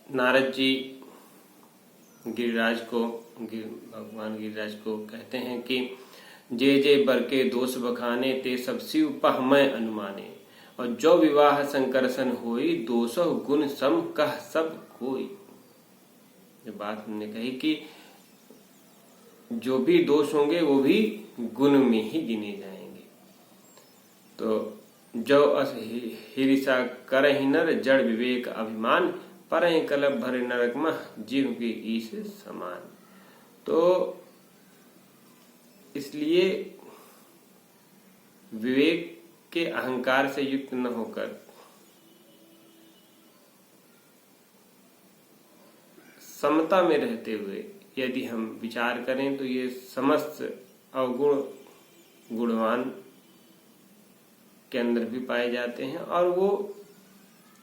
नारद जी भगवान गिरिराज को कहते हैं कि जे जे बर के दोष बखाने ते सब शिव पह मैं अनुमाने, और जो विवाह संकर्षण होई दोषो गुण सम कह सब कोई। ये बात हमने कही कि जो भी दोष होंगे वो भी गुण में ही गिने जाएंगे। तो जो अस हिरिसा करहि नर जड़ विवेक अभिमान, परहि कलप भरे नरक मह जीव के ईश समान। तो इसलिए विवेक के अहंकार से युक्त न होकर समता में रहते हुए यदि हम विचार करें तो ये समस्त अवगुण गुणवान के अंदर भी पाए जाते हैं और वो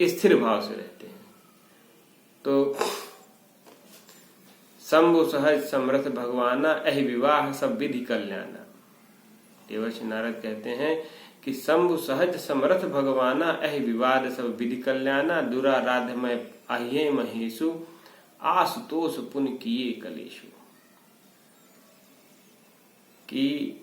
स्थिर भाव से रहते हैं। तो शंभु सहज समर्थ भगवाना अहि विवाह सब विधि कल्याणा। देवर्षि नारद कहते हैं कि शंभु सहज समर्थ भगवाना अहि विवाद सब विधि कल्याणा, दुराराध्यमय अह्ये महेशु आशुतोष पुण्य किए कलेशु। कि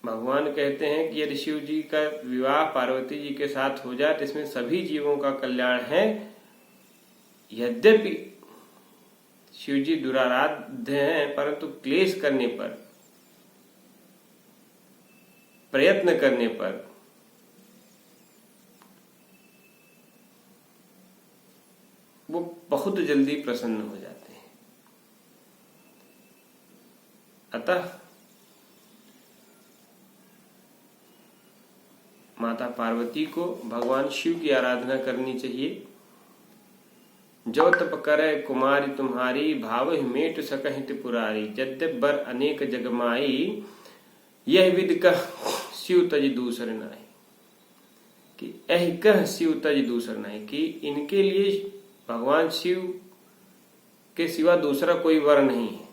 भगवान कहते हैं कि यदि शिव जी का विवाह पार्वती जी के साथ हो जाए तो इसमें सभी जीवों का कल्याण है। यद्यपि शिव जी दुराराध्य हैं, परंतु क्लेश करने पर, प्रयत्न करने पर वो बहुत जल्दी प्रसन्न हो जाते हैं। अतः माता पार्वती को भगवान शिव की आराधना करनी चाहिए। जो तप करे कुमारी तुम्हारी, भाव मेट सकहि त्रिपुरारी, यद्यप बर अनेक जगमाई, यह विद कह शिव तज दूसर नाई। कि यह कह शिव तज दूसर नाई, कि इनके लिए भगवान शिव के सिवा दूसरा कोई वर नहीं है।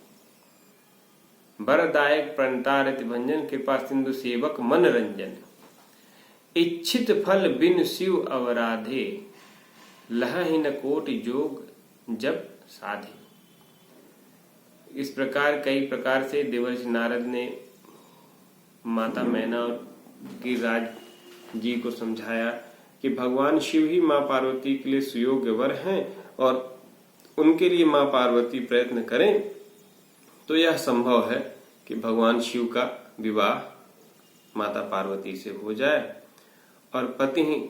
वरदायक प्रणतारति भंजन, कृपा सिंधु सेवक मन रंजन, इच्छित फल बिन शिव अवराधे, लहि न कोटि जोग जब साधे। इस प्रकार कई प्रकार से देवर्षि नारद ने माता मैना और गिरिराज जी को समझाया कि भगवान शिव ही माँ पार्वती के लिए सुयोग्य वर हैं, और उनके लिए माँ पार्वती प्रयत्न करें तो यह संभव है कि भगवान शिव का विवाह माता पार्वती से हो जाए। और पति ही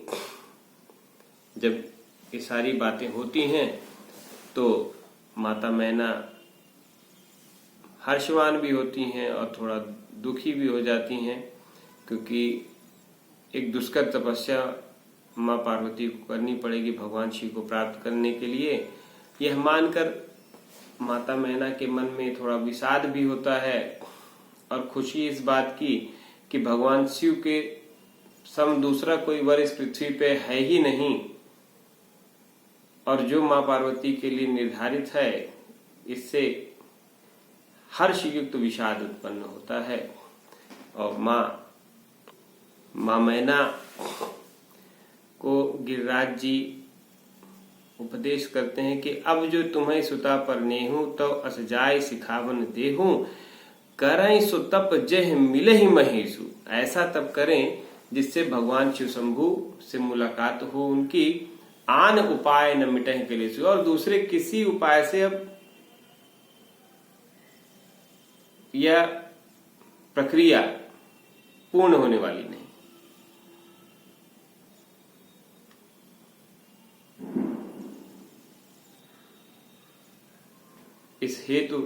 जब ये सारी बातें होती हैं तो माता मैना हर्षवान भी होती हैं और थोड़ा दुखी भी हो जाती हैं, क्योंकि एक दुष्कर तपस्या माँ पार्वती को करनी पड़ेगी भगवान शिव को प्राप्त करने के लिए। यह मानकर माता मैना के मन में थोड़ा विषाद भी होता है और खुशी इस बात की कि भगवान शिव के सम दूसरा कोई वर इस पृथ्वी पे है ही नहीं, और जो माँ पार्वती के लिए निर्धारित है, इससे हर्ष युक्त विषाद उत्पन्न होता है। और माँ मैना को गिरिराज जी उपदेश करते हैं कि अब जो तुम्हें सुता पर नेहू, तो अस जाय सिखावन देहू, करें सो तप जह मिले ही महेशु। ऐसा तप करें जिससे भगवान शिव शंभु से मुलाकात हो उनकी, आन उपाय न मिटे कलेशु। और दूसरे किसी उपाय से अब यह प्रक्रिया पूर्ण होने वाली नहीं। इस हेतु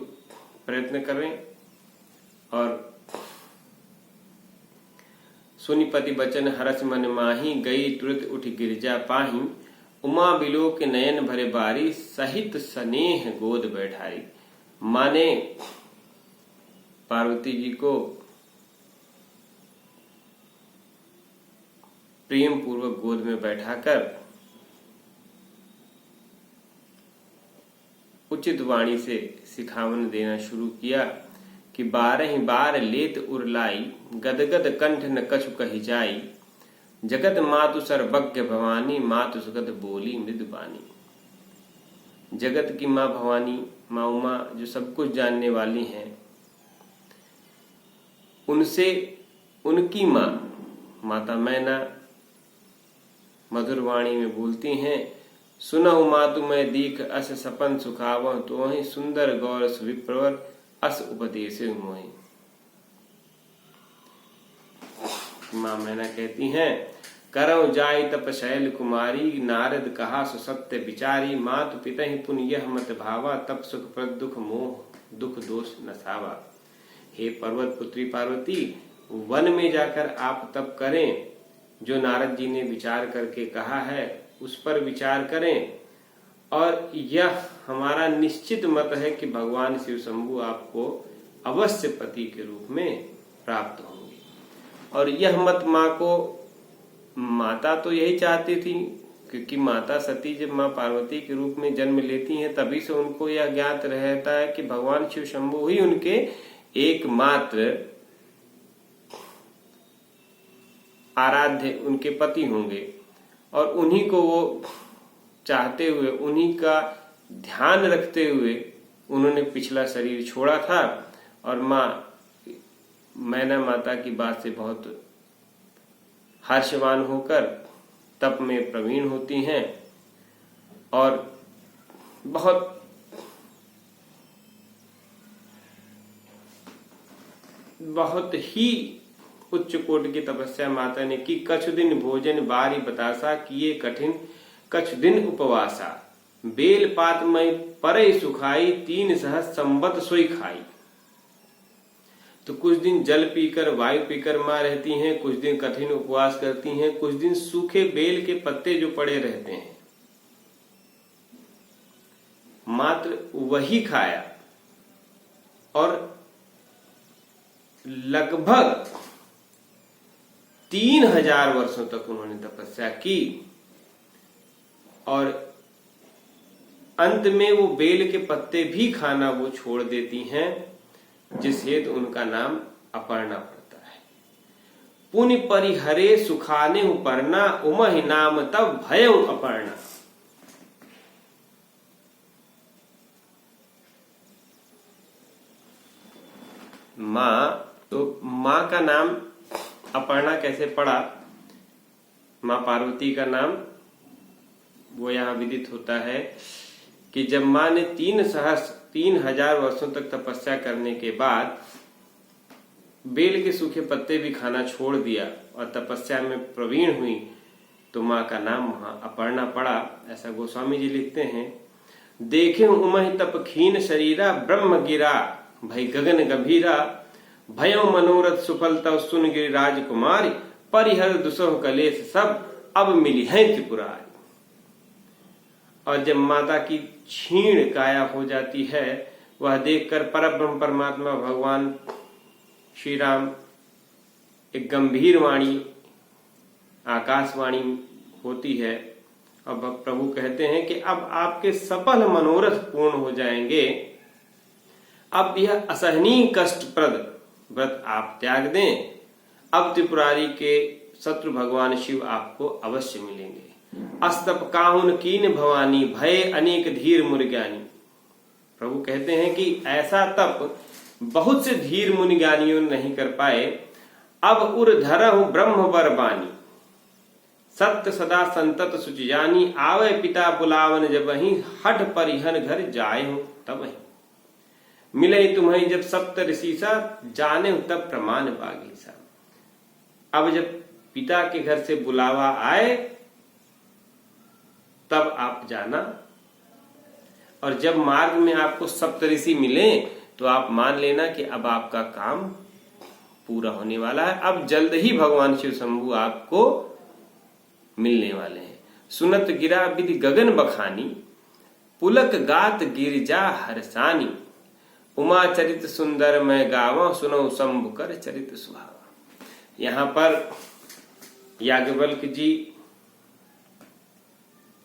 प्रयत्न करें और सुनिपति बचन हरस मन माही, गई तुरंत उठ गिरजा पाही, उमा बिलो के नयन भरे बारी, सहित स्नेह गोद बैठाई। माने पार्वती जी को प्रेम पूर्वक गोद में बैठाकर उचित वाणी से सिखावन देना शुरू किया कि 12 बार लेत उरलाई, गदगद कंठ न कछु कही जाई, जगत मातु सर्वज्ञ भवानी, मातु सुगत बोली मृदुबानी। जगत की माँ भवानी, माँ उमा जो सब कुछ जानने वाली हैं, उनसे उनकी माँ माता मैना मधुर वाणी में बोलती हैं, सुनहु मातु मैं दीख अस सपन सुखावह, तो वही सुंदर गौर सुविप्रवर अस उपदेश मोहि। माँ मैना कहती हैं, करौ जाय तप शैल कुमारी, नारद कहा सु सत्य विचारी, मातु पितहि पुन यह मत भावा, तप सुख प्रद दुख मोह दुख दोष नसावा। हे पर्वत पुत्री पार्वती, वन में जाकर आप तप करें, जो नारद जी ने विचार करके कहा है उस पर विचार करें, और यह हमारा निश्चित मत है कि भगवान शिव शंभु आपको अवश्य पति के रूप में प्राप्त होंगे। और यह मत माँ को, माता तो यही चाहती थी, क्योंकि माता सती जब माँ पार्वती के रूप में जन्म लेती हैं तभी से उनको यह ज्ञात रहता है कि भगवान शिव शंभु ही उनके एकमात्र आराध्य उनके पति होंगे, और उन्हीं को वो चाहते हुए, उन्हीं का ध्यान रखते हुए उन्होंने पिछला शरीर छोड़ा था। और माँ मैना माता की बात से बहुत हर्षवान होकर तप में प्रवीण होती हैं और बहुत ही उच्च कोटि की तपस्या माता ने की। कछु दिन भोजन बारी बतासा, किए कठिन कछु दिन उपवासा, बेल पात में परई सुखाई, 3 सहस्र संवत सोई खाई। तो कुछ दिन जल पीकर, वायु पीकर माँ रहती हैं, कुछ दिन कठिन उपवास करती हैं, कुछ दिन सूखे बेल के पत्ते जो पड़े रहते हैं मात्र वही खाया, और लगभग 3000 वर्षों तक उन्होंने तपस्या की। और अंत में वो बेल के पत्ते भी खाना वो छोड़ देती हैं, जिस हेतु उनका नाम अपर्णा पड़ता है। पुनि परिहरे सुखाने पर्णा, उमहि नाम तब भयउ अपर्णा। माँ का नाम अपर्णा कैसे पड़ा? माँ पार्वती का नाम वो यहाँ विदित होता है कि जब माँ ने 3000 वर्षों तक तपस्या करने के बाद बेल के सूखे पत्ते भी खाना छोड़ दिया और तपस्या में प्रवीण हुई, तो माँ का नाम वहां अपर्णा पड़ा। ऐसा गोस्वामी जी लिखते हैं, देखे उमहि तप खीन शरीरा, ब्रह्म गिरा भई गगन गंभीरा, भयो मनोरथ सुफल तव सुन गिरिराज कुमारी, परिहर दुसह कलेश सब अब मिली है त्रिपुरारी। और जब माता की क्षीण काया हो जाती है, वह देखकर परब्रह्म परमात्मा भगवान श्री राम एक गंभीर वाणी, आकाशवाणी होती है, और प्रभु कहते हैं कि अब आपके सफल मनोरथ पूर्ण हो जाएंगे। अब यह असहनीय कष्टप्रद व्रत आप त्याग दें। अब त्रिपुरारी के शत्रु भगवान शिव आपको अवश्य मिलेंगे। अस्तप काहुन कीन भवानी, भय अनेक धीर मुनिज्ञानी। प्रभु कहते हैं कि ऐसा तप बहुत से धीर मुनिज्ञानियों नहीं कर पाए। अब उर धरहु ब्रह्म वर बानी, सत्य सदा संतत सुचि जानी, आवे पिता बुलावन जब वही, हठ परिहन घर जाए हूं तब वही। मिले तुम्हें जब सप्त ऋषिसा, जाने तब प्रमाण बागीसा। अब जब पिता के घर से बुलावा आए तब आप जाना, और जब मार्ग में आपको सप्तऋषि मिले तो आप मान लेना कि अब आपका काम पूरा होने वाला है। अब जल्द ही भगवान शिव शंभु आपको मिलने वाले हैं। सुनत गिरा विधि गगन बखानी, पुलक गात गिरिजा हरसानी, उमा चरित सुंदर मैं गावा, सुनो शंभु कर चरित सुहावा। यहाँ पर याज्ञवल्क्य जी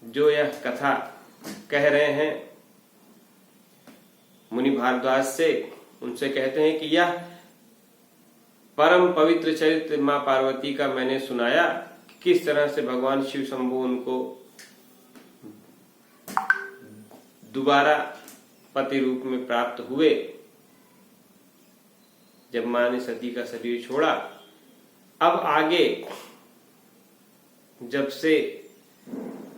जो यह कथा कह रहे हैं मुनि भारद्वाज से, उनसे कहते हैं कि यह परम पवित्र चरित्र माँ पार्वती का मैंने सुनाया, किस तरह से भगवान शिव शंभु उनको दोबारा पति रूप में प्राप्त हुए। जब मां ने सती का शरीर छोड़ा, अब आगे जब से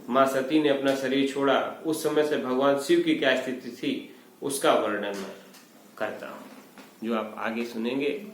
मां सती ने अपना शरीर छोड़ा, उस समय से भगवान शिव की क्या स्थिति थी उसका वर्णन मैं करता हूं, जो आप आगे सुनेंगे।